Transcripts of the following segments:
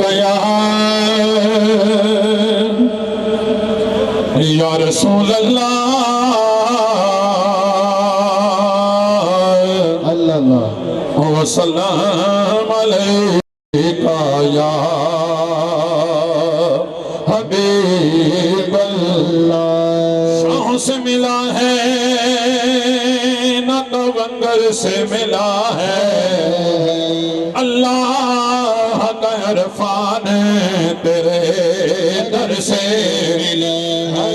गया या रसूल अल्लाह वसल्लम अलैका या हबीब अल्लाह। शाहों से मिला है न तो बंगर से मिला है, अल्लाह का इरफान तेरे दर से मिला है।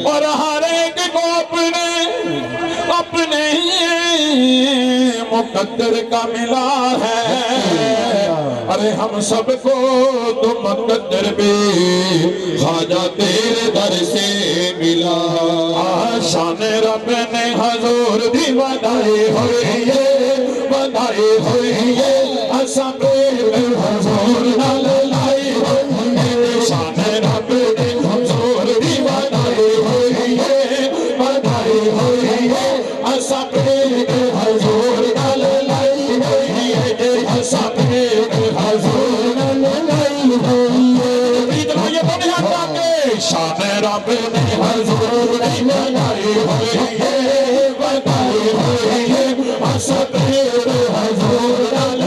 और हर एक को अपने अपने मुकद्दर का मिला है। अरे हम सबको तो मुकद्दर भी ख्वाजा तेरे दर से मिला। शान रब ने हजूर दी बधाई हुई है, बधाई हुई है। असा हजूर नाल लाई हुई है। शान रब ने हजूर दी बधाई हुई है, बधाई हुई है। असा हजूर नाल लाई हुई है। असा हजूर नाल लाई हुई है। इधर ये बोले आके शान रब ने हजूर दी बधाई हुई है, बधाई हुई है। असा हजूर नाल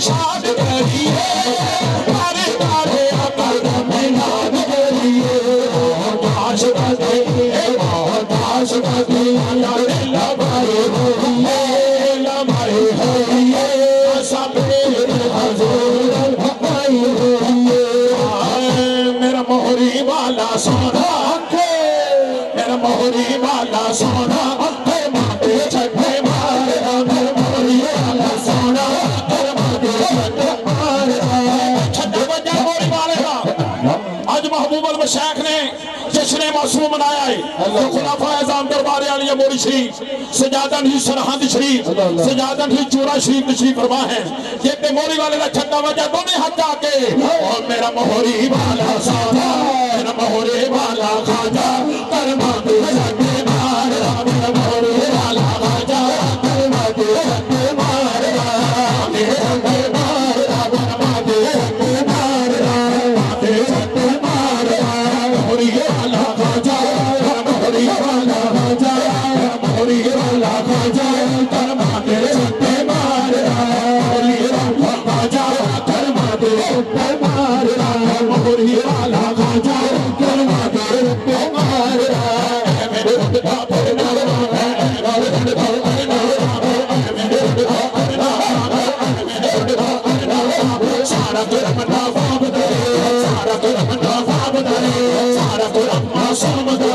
शाद करिए, तारे तारे अकल में नाद करिए। दाश बदिए, दाश बदिए, लबाए होइए, लबाए होइए। सब हजूर लबाए होइए। मेरा मोहरी वाला सोना, मेरा मोहरी वाला सोना, माते छठे मारा। मेरा मोहरी वाला सोना आज महबूब अल मशाइख ने जश्न मासूम मनाया है। तो खुलाफा आज़म दरबार आलिया मोरी शरीफ सजादन ही सरहद शरीफ सजादन ही चूरा शरीफ तशरीफ फरमा है। ये ते मोरी वाले का छक्का वजा दोनों हाथ आके और मेरा मोहरी वाला साधा, मेरा मोहरी वाला खाजा कर्मा दे सके मार। मेरा मोहरी वाला खाजा कर्मा दे सके मार, दे सके मार, कर्मा दे सके मार, दे सके मार। मोहरी वाला खाजा, मोहरी वाला खाजा, मोहरी वाला खाजा कर्मा दे सके मार। मोहरी वाला खाजा कर्मा दे सके मार, मोहरी वाला खाजा कर्मा दे सके मार। मेरे खुदा तेरे नाम है, मेरे खुदा तेरे नाम है, मेरे खुदा तेरे नाम है, मेरे खुदा तेरे नाम है। सारा कुरान नाफाब दे, सारा कुरान नाफाब दे, सारा कुरान मासूम दे,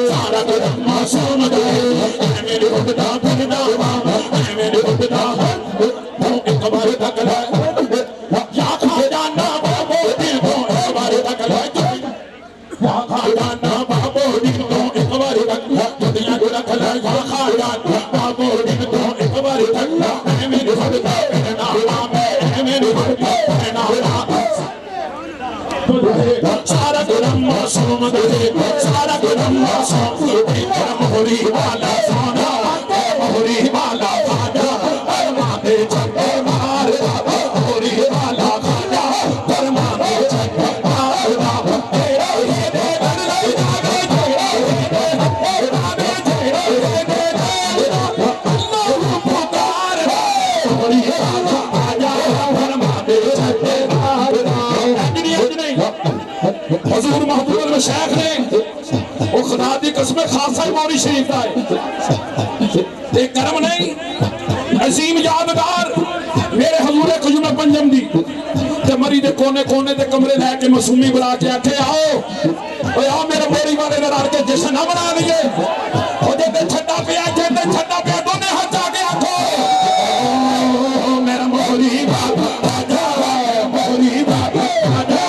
सारा कुरान मासूम दे। मेरे खुदा तेरे नाम है, मेरे खुदा तू एक बार तक ले या खाजा ना बाबू दिल को एक बार तक ले, या खाजा ना बाबू दिल को एक बार तक ले। दुनिया को रख ले या खाजा बाबू दिल को एक बार तक ले। मेरे खुदा तेरे नाम है, मेरे खुदा तेरे नाम है। सारा गुलाम मासूम दे, सारा गुलाम मासूम दे। मोहरी वाला सोना, मोहरी वाला खाजा कर्मा दे छक्के मार। मोहरी वाला खाजा कर्मा दे छक्के मार। तेरा ही दे घर लग जागे, तेरा ही दे जागे, तेरा ही दे अल्लाह पुकार। मोहरी वाला खाजा कर्मा दे छक्के मार। हजूर महबूब अल मशाइख ने वो खुदा दी कसम खासा ही मोरी शरीफ का है। ते करम नहीं अजीम यादगार मेरे हजूर कयूम पंजम दी ते मरी दे कोने कोने दे कमरे लैके मासूमी बुला के आखे आओ आओ मेरे मोरी वाले ने रल के जश्न ना मना लिए। ते छड्डा पिया, ते छड्डा पिया, दोने हाथ आके आखो मेरा मोरी वाला राजा, मोरी वाला राजा।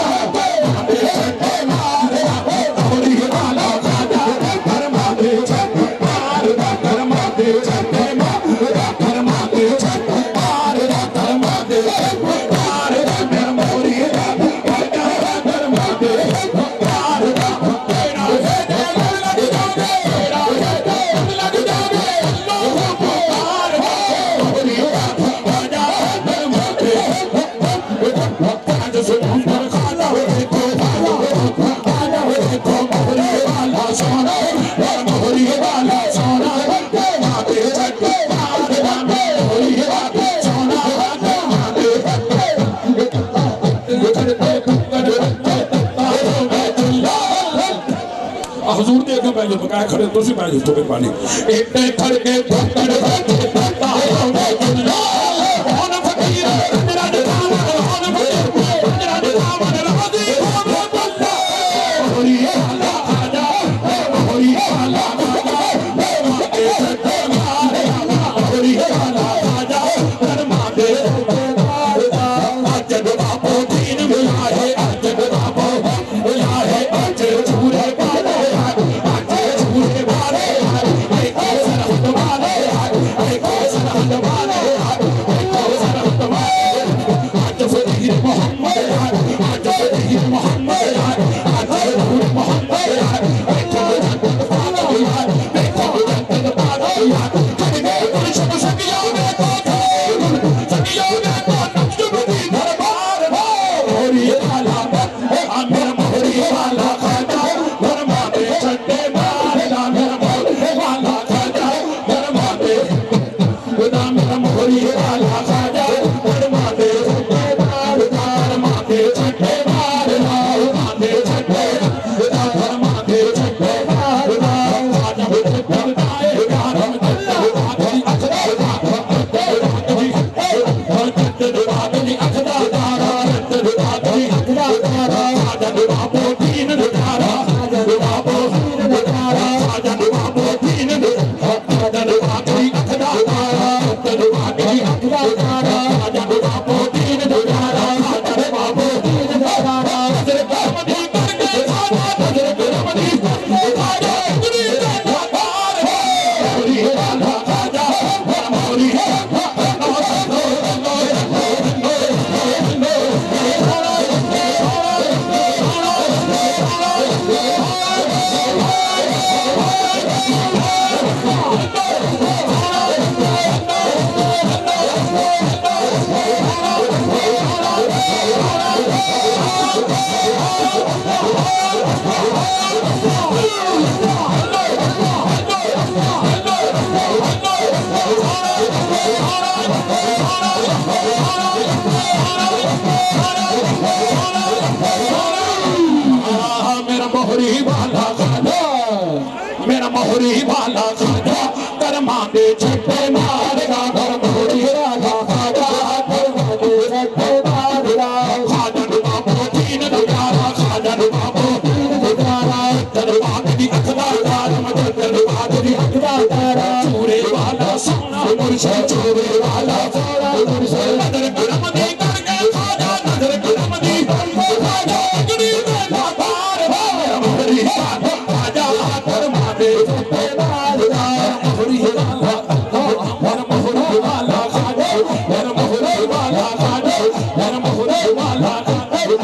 बकाया खड़े तो सी मैं तो मेहरबानी इतने खड़के धक्कड़ धक्कड़ कौन फकीर तेरा नाम कौन फकीर तेरा नाम राजी मोरी वाला आजा मोरी वाला मोरी वाला आजा कर्मा दे अजब बापो दीन मिला है अजब बापो मिला है अजब छूरे वाले अजब छूरे वाले एक सरहद वाले एक सरहद वाले एक सरहद वाले अजब फकीर मोहम्मद अजब फकीर मोहम्मद अजब नूर मोहम्मद एक जन्नत वाला एक जन्नत वाला कदे कुछ सकिया में तो सकिया में तो नक्शबंदी दरबार मोरी वाला मेरा मोरी वाला खाजा धर्मा दे छड्डे मारना मेरा मोरी वाला खाजा धर्मा दे खुदा मेरा मोरी वाला खाजा धर्मा दे छड्डे मारना धर्मा दे छड्डे मारना दे छड्डे खुदा धर्मा दे छड्डे मारना खाजा बताए गारम तेरी अखदा तेरी अखदा दारा तेरी अखदा दारा खाजा बाबो दीन दारा खाजा बाबो दीन दारा खाजा बाबो दीन खाजा बाबो अखदा दारा तेरी अखदा दारा खाजा बाबो दीन दारा खाजा बाबो दीन दारा तेरे करमदी करके खाजा तेरे करमदी खाजा तेरी दरबार मोरी वाला खाजा मोरी मेरा मोहरी वाला खाजा कर्मा दे छड्डे मारना घर मोहरी वाला खाजा कर्मा दे छड्डे मारना खाजा बाबो दीन दारा खाजा बाबो दीन दारा दरबार की अखदा दार मदद दरबार की अखदा दारा चूरे वाला सोना मुर्शिद चूरे वाला सोना मुर्शिद नजर करम दे करके खाजा नजर करम दे खाजा अगड़ी में लापार मेरा मोहरी वाला खाजा कर्मा दे छड्डे मारना मोहरी वाला मेरा मोहरी वाला खाजा मेरा मोहरी वाला खाजा मेरा मोहरी वाला खाजा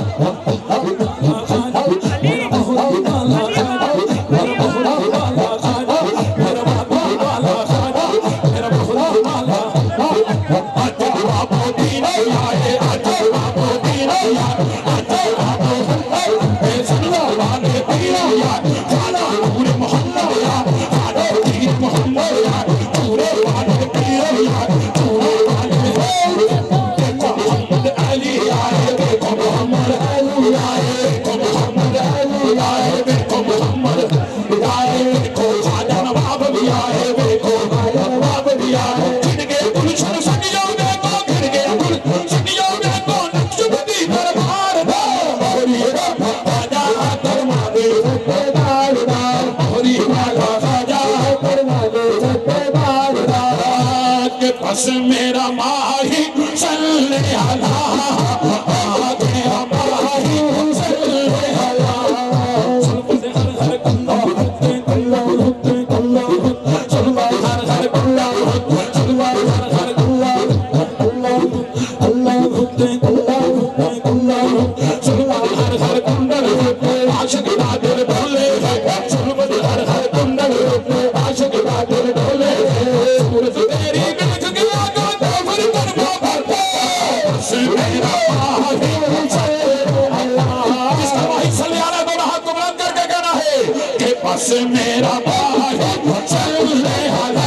बस मेरा माही सल्ले अला आगे माही सल्ले अला सुन हर हर कल्ला होते कल्ला होते कल्ला सुन हर हर कल्ला सुन हर हर कल्ला अल्लाह होते कल्ला होते कल्ला सुन हर हर कुंडल होते आशिक दिल भोले सुन हर हर कुंडल होते आशिक दिल भोले सूरज तेरी बस मेरा भाई सल्ले अला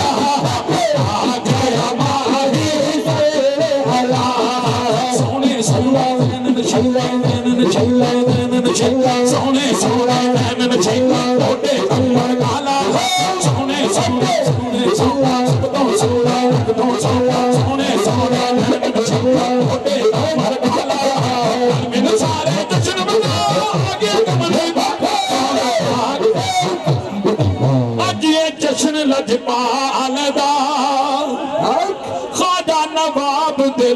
आगे हमारी अला सोने सोने सोने सोने सोने ओटे कमर काला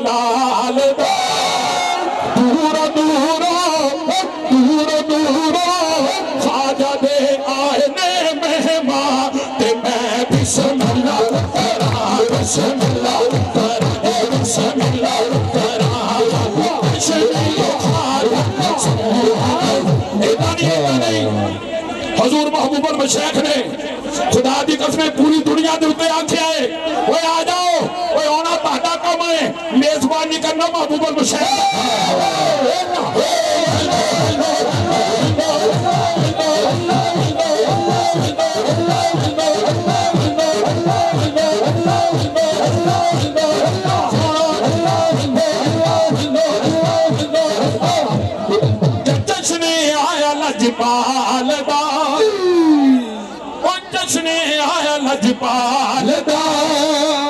लाल दा दूर दूर ख्वाजा दे आए ने मेहमान ते मैं बिस्मिल्लाह करा बिस्मिल्लाह करा बिस्मिल्लाह करा हजूर महबूबुल मशाइख ने खुदा दी कसम पूरी दुनिया के उत्ते आखे आए ओए आ जाओ ओए आना ताड़ा काम है मेजबानी करना महबूबुल मशाइख जश्न आया लजपाल दा जश्न आया लजपाल दा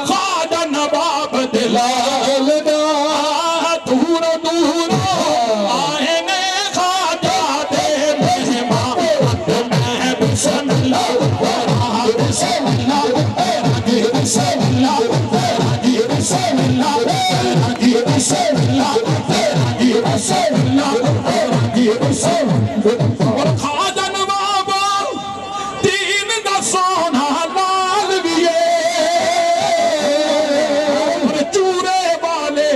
ख्वाजा नवाब दिलाल दा दूर दूर आए ने ख्वाजा दे मेहमान मैं बिस्मिल्लाह करा बिस्मिल्लाह करा बिस्मिल्लाह करा बिस्मिल्लाह करा बिस्मिल्लाह करा बिस्मिल्लाह और ख्वाजा नवाब दीन दा सोना लाल भी और चूरे वाले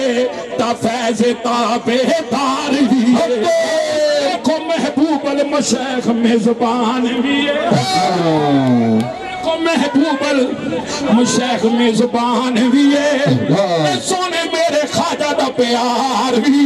दा फैज ताबेदार भी को महबूबुल मशाइख मेजबान भी को महबूबुल मशाइख मेजबान भी सोने मेरे ख्वाजा दा प्यार भी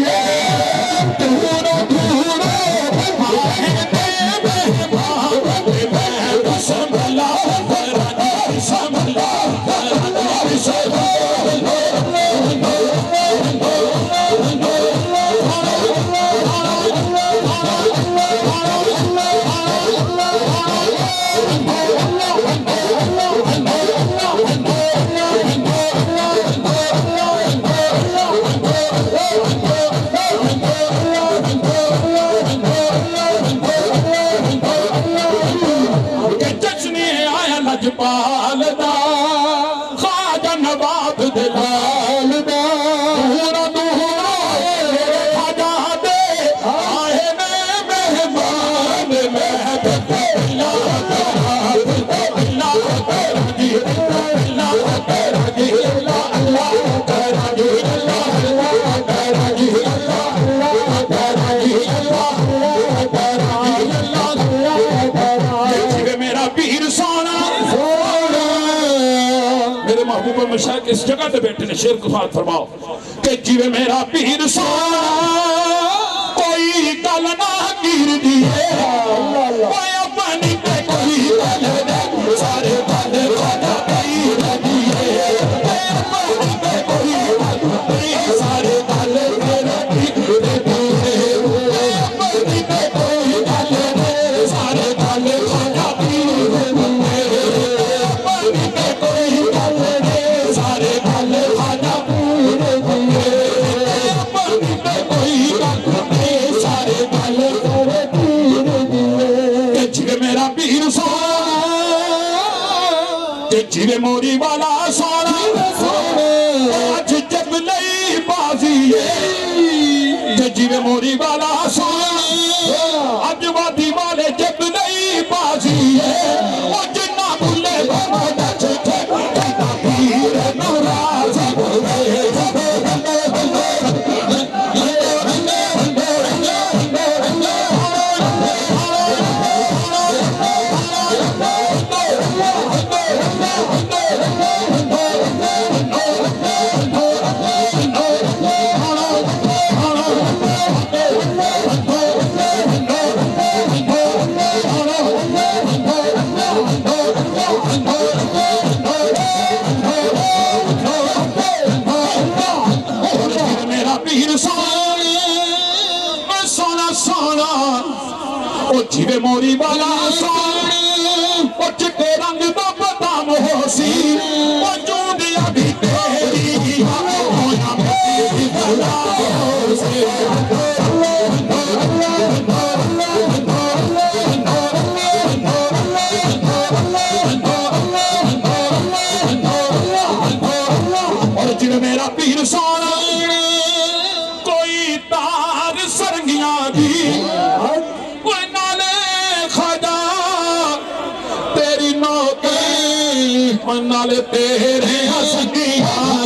लजपाल दा ख्वाजा नवाब दिलाल दा दूर दूर ख्वाजा दे आए ने मेहमान मैं बिस्मिल्लाह करा बिस्मिल्लाह करा जी बिस्मिल्लाह करा जी अल्लाह करा जी अल्लाह करा जी अल्लाह करा जी अल्लाह करा जी मेरा पीर सोना महबूबुल मशाइख इस जगह पे बैठे ने शेर कुफात फरमाओ कि जीवे मेरा पीर सोना कोई गल ना गिर दिए कोई अपनी पे कोई गल दे सारे गल खाना पीर दिए अपनी पे कोई गल दे सारे गल मेरा पीर दिए अपनी पे कोई गल दे सारे गल खाना पीर दिए अपनी पे कोई गल सारे गल खाना पीर दिए अपनी पे कोई गल दे सारे गल पीर दिए जिवे मेरा पीर सोना जिवे मोरी वाला सोना अज जग लई बाजी जिवे मोरी वाला सोना अज वादी वाले जग लई बाजी जिन्ना भुले बाबा पीर नाराज जिवे मोरी वाला सोना चिट्टे रंग दा बदाम होसी जूंदिया भी तेरी होया मेरी गला होसी जिन्हें मेरा पीर सोना कोई तार सरंगियां दी कोई नाले खाजा तेरी नौकरी नाले तेरे संगियां